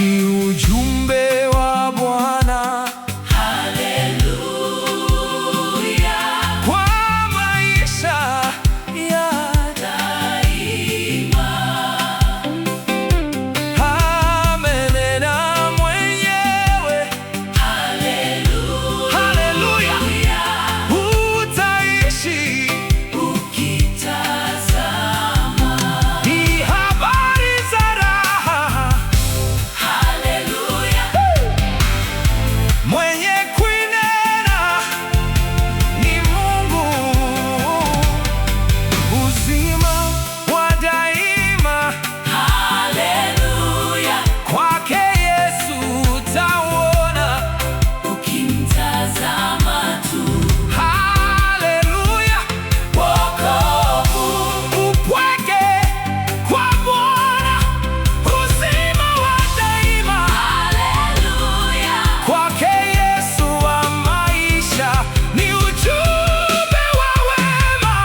Ni ujumbe wa Bwana, haleluya, kwa maisha ya daima. amenena mwenyewe. Haleluya, Haleluya, utaishi ukitazama. ni habari za raha. Haleluya, Mwenye kuinena ni Mungu, uzima wa daima. haleluya, Kwake Yesu utauona. ukimtazama tu. Haleluya, wokovu, upweke kwa Bwana, uzima wa daima. Haleluya, Kwake Yesu wa maisha ni ujumbe wa wema.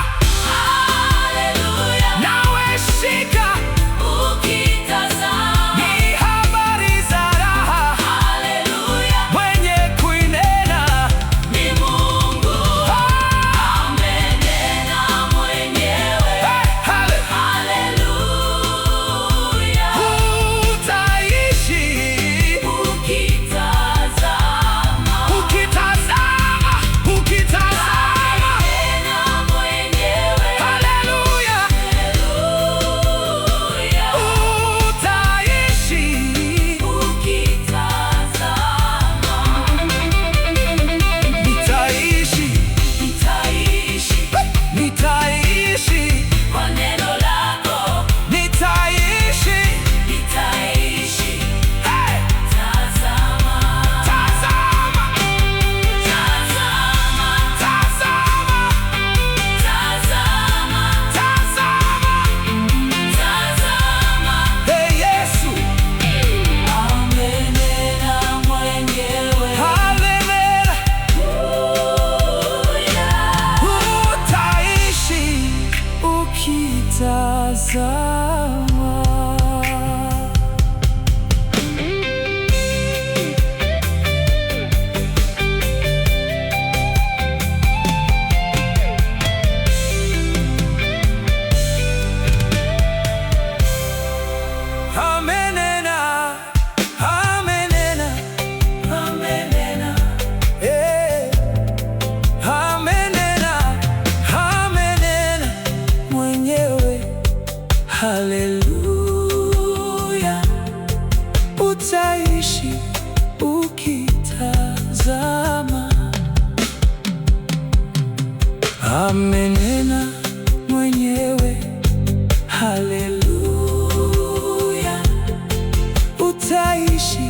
haleluya, Nawe shika, ukitazama. ni habari za raha. Haleluya, Mwenye kuinena ni Mungu amenena mwenyewe. hale, Haleluya, utaishi ukitazama. ukitazama, ukitazama. Amenena mwenyewe. Haleluya, Haleluya, utaishi ukitazama. nitaishi, Nitaishi nitaishi, kwa neno lako. nitaishi. Nitaishi. Hey! Tazama, Tazama, tazama, tazama, tazama, tazama. tazama. Hey, Yesu, Amenena mwenyewe. haleluya, Haleluya, utaishi ukitazama. Amenena, amenena, amenena. eh, amenena, amenena mwenyewe. Haleluya, utaishi ukitazama. Amenena mwenyewe. Haleluya, utaishi